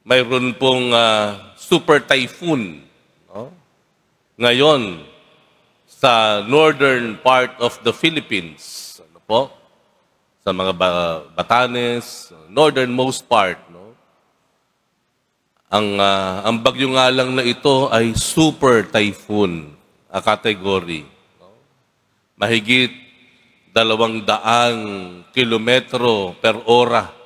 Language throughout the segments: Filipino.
mayroon pong super typhoon, no? Ngayon sa northern part of the Philippines, ano po? Sa mga Batanes, northernmost part, no? Ang bagyo nga lang na ito ay super typhoon category, no? Mahigit 200 kilometro per ora.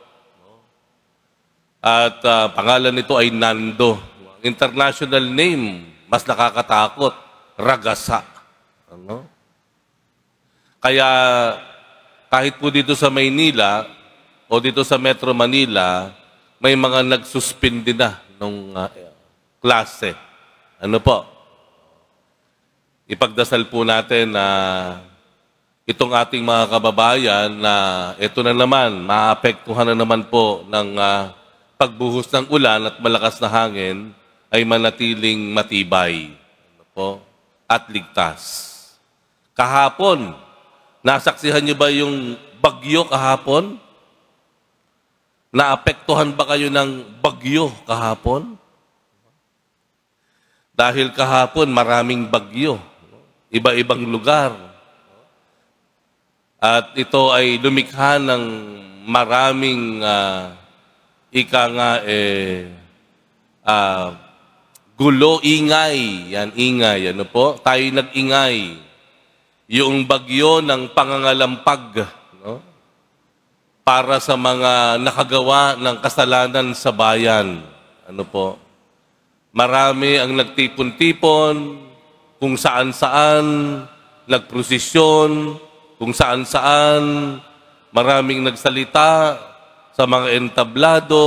At pangalan nito ay Nando. International name, mas nakakatakot, Ragasa. Ano? Kaya kahit po dito sa Maynila o dito sa Metro Manila, may mga nagsuspindi na ng klase. Ano po? Ipagdasal po natin na itong ating mga kababayan na ito na naman, maapektuhan na naman po ng pagbuhos ng ulan at malakas na hangin ay manatiling matibay, ano po, at ligtas. Kahapon, nasaksihan niyo ba yung bagyo kahapon? Naapektuhan ba kayo ng bagyo kahapon? Dahil kahapon maraming bagyo, iba-ibang lugar. At ito ay lumikha ng maraming gulo, ingay. Yan, ingay. Ano po? Tayo nag-ingay. Yung bagyo ng pangangalampag, no? Para sa mga nakagawa ng kasalanan sa bayan. Ano po? Marami ang nagtipon-tipon, kung saan-saan, nagprosesyon, kung saan-saan, maraming nagsalita sa mga entablado,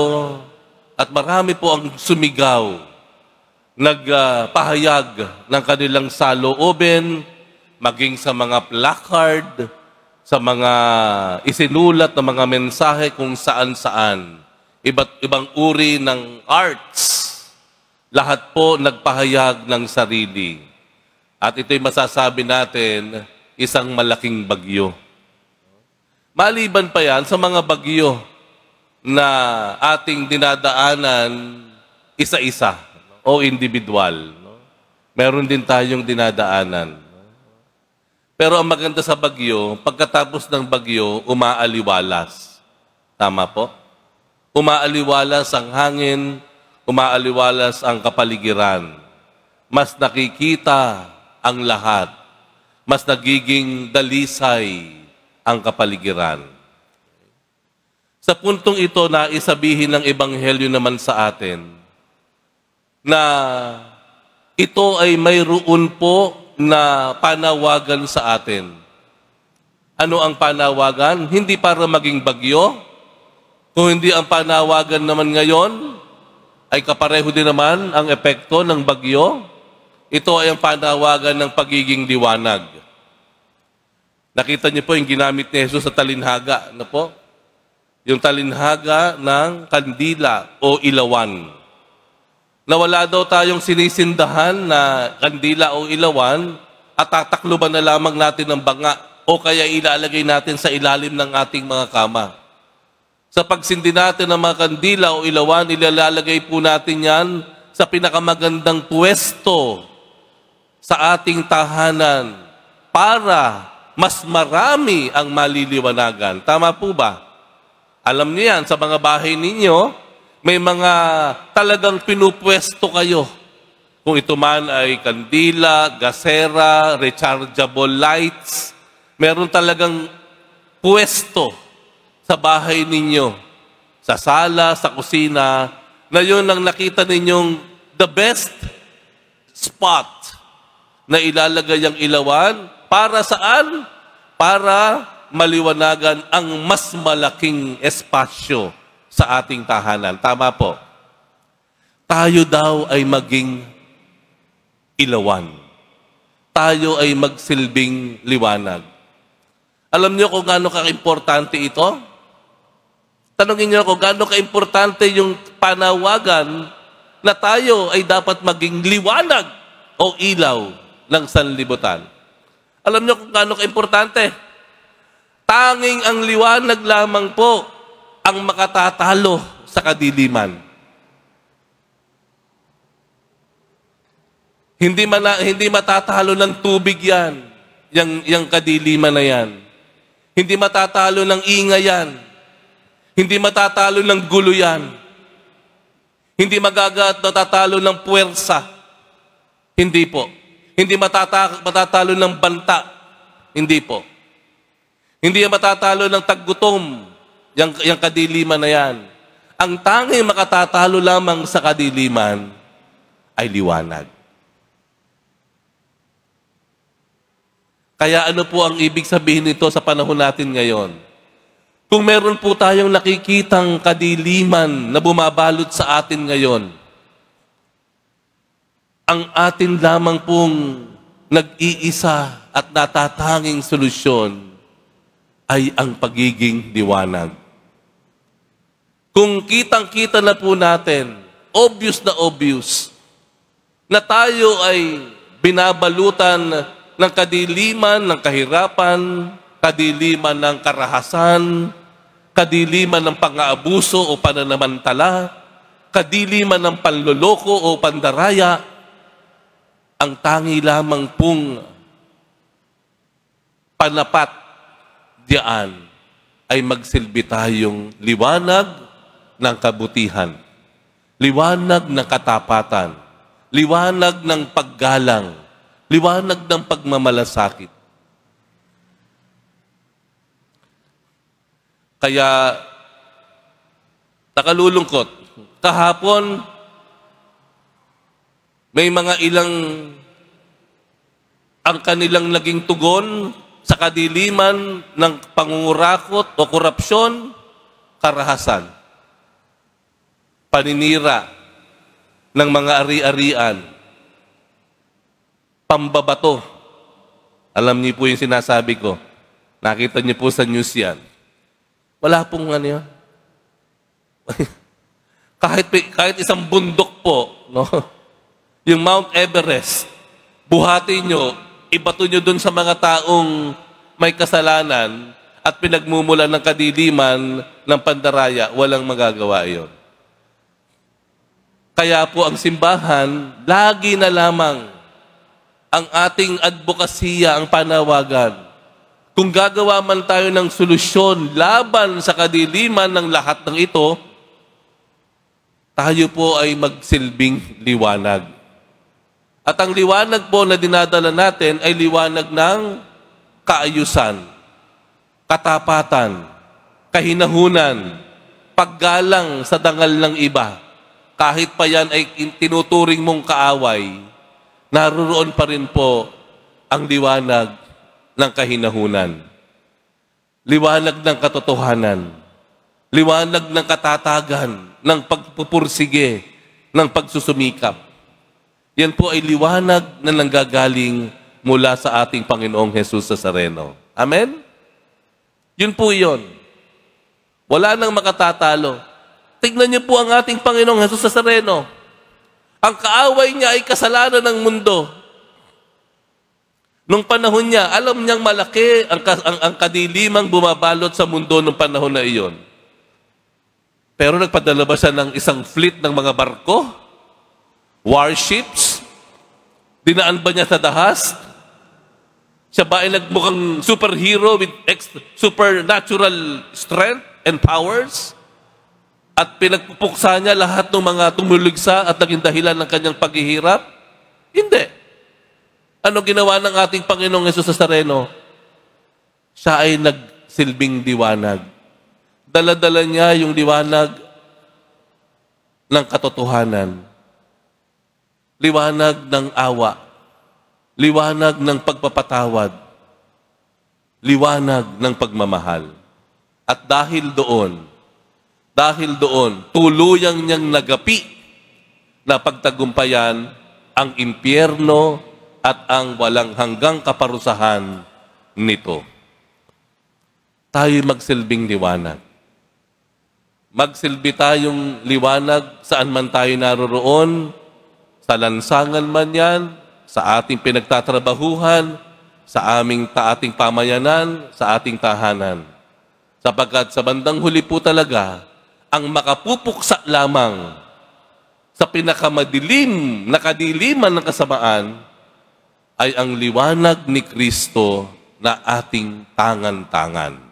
at marami po ang sumigaw, nagpahayag ng kanilang salooben, maging sa mga placard, sa mga isinulat na mga mensahe kung saan-saan. Iba't ibang uri ng arts, lahat po nagpahayag ng sarili. At ito'y masasabi natin, isang malaking bagyo. Maliban pa yan sa mga bagyo na ating dinadaanan isa-isa o individual. Meron din tayong dinadaanan. Pero ang maganda sa bagyo, pagkatapos ng bagyo, umaaliwalas. Tama po? Umaaliwalas ang hangin, umaaliwalas ang kapaligiran. Mas nakikita ang lahat. Mas nagiging dalisay ang kapaligiran. Sa puntong ito na isabihin ng Ebanghelyo naman sa atin na ito ay mayroon po na panawagan sa atin. Ano ang panawagan? Hindi para maging bagyo. Kung hindi ang panawagan naman ngayon, ay kapareho din naman ang epekto ng bagyo. Ito ay ang panawagan ng pagiging liwanag. Nakita niyo po yung ginamit ni Jesus sa talinhaga. Ano po? Yung talinhaga ng kandila o ilawan. Na wala daw tayong sinisindahan na kandila o ilawan at tatakluban na lamang natin ng banga o kaya ilalagay natin sa ilalim ng ating mga kama. Sa pagsindi natin ng mga kandila o ilawan, ilalagay po natin yan sa pinakamagandang pwesto sa ating tahanan para mas marami ang maliliwanagan. Tama po ba? Alam niyo yan, sa mga bahay ninyo, may mga talagang pinupwesto kayo. Kung ito man ay kandila, gasera, rechargeable lights, meron talagang pwesto sa bahay ninyo, sa sala, sa kusina, na yun ang nakita ninyong the best spot na ilalagay ang ilawan. Para saan? Para maliwanagan ang mas malaking espasyo sa ating tahanan. Tama po. Tayo daw ay maging ilawan. Tayo ay magsilbing liwanag. Alam niyo kung gaano ka-importante ito? Tanungin niyo kung gaano ka-importante yung panawagan na tayo ay dapat maging liwanag o ilaw ng sanlibutan. Alam niyo kung gaano ka-importante? Tanging ang liwanag lamang po ang makatatalo sa kadiliman. Hindi matatalo ng tubig yan, yung kadiliman na yan. Hindi matatalo ng ingay yan. Hindi matatalo ng gulo yan. Hindi matatalo ng puwersa. Hindi po. Hindi matatalo ng banta. Hindi po. Hindi matatalo ng taggutom, yung kadiliman na yan. Ang tanging makatatalo lamang sa kadiliman ay liwanag. Kaya ano po ang ibig sabihin nito sa panahon natin ngayon? Kung meron po tayong nakikitang kadiliman na bumabalot sa atin ngayon, ang atin lamang pong nag-iisa at natatanging solusyon ay ang pagiging liwanag. Kung kitang-kita na po natin, obvious na tayo ay binabalutan ng kadiliman, ng kahirapan, kadiliman ng karahasan, kadiliman ng pang-aabuso o pananamantala, kadiliman ng panloloko o pandaraya, ang tangi lamang pong panapat diyan ay magsilbi tayong liwanag ng kabutihan, liwanag ng katapatan, liwanag ng paggalang, liwanag ng pagmamalasakit. Kaya, nakalulungkot. Kahapon, may mga ilang ang kanilang naging tugon sa kadiliman ng pangungurakot o korupsyon, karahasan, paninira ng mga ari-arian, pambabato. Alam niyo po yung sinasabi ko. Nakita niyo po sa news yan. Wala pong ano yun. kahit isang bundok po, no? Yung Mount Everest, buhati nyo, ibato nyo dun sa mga taong may kasalanan at pinagmumulan ng kadiliman ng pandaraya, walang magagawa iyon. Kaya po ang simbahan, lagi na lamang ang ating advokasya, ang panawagan. Kung gagawa man tayo ng solusyon laban sa kadiliman ng lahat ng ito, tayo po ay magsilbing liwanag. At ang liwanag po na dinadala natin ay liwanag ng kaayusan, katapatan, kahinahunan, paggalang sa dangal ng iba. Kahit pa yan ay tinuturing mong kaaway, naroon pa rin po ang liwanag ng kahinahunan. Liwanag ng katotohanan. Liwanag ng katatagan, ng pagpupursige, ng pagsusumikap. Yan po ay liwanag na nanggagaling mula sa ating Panginoong Jesus Nazareno. Amen? Yun po yun. Wala nang makatatalo. Tignan niyo po ang ating Panginoong Jesus Nazareno. Ang kaaway niya ay kasalanan ng mundo. Nung panahon niya, alam niyang malaki ang kadilimang bumabalot sa mundo nung panahon na iyon. Pero nagpadala ba siya ng isang fleet ng mga barko? Warships? Dinaan ba niya sa dahas? Siya ba ay nagmukhang superhero with supernatural strength and powers? At pinagpupuksa niya lahat ng mga tumuligsa at naging dahilan ng kanyang paghihirap? Hindi. Ano ginawa ng ating Panginoong Hesus Nazareno? Siya ay nagsilbing liwanag. Dala-dala niya yung liwanag ng katotohanan. Liwanag ng awa. Liwanag ng pagpapatawad. Liwanag ng pagmamahal. At dahil doon, tuluyang niyang nagapi na pagtagumpayan ang impyerno at ang walang hanggang kaparusahan nito. Tayo magsilbing liwanag. Magsilbi tayong liwanag saan man tayo naroroon, sa lansangan man yan, sa ating pinagtatrabahuhan, sa ating pamayanan, sa ating tahanan. Sapagkat sa bandang huli po talaga, ang makapupuksa lamang sa pinakamadilim na kadiliman ng kasamaan ay ang liwanag ni Kristo na ating tangan-tangan.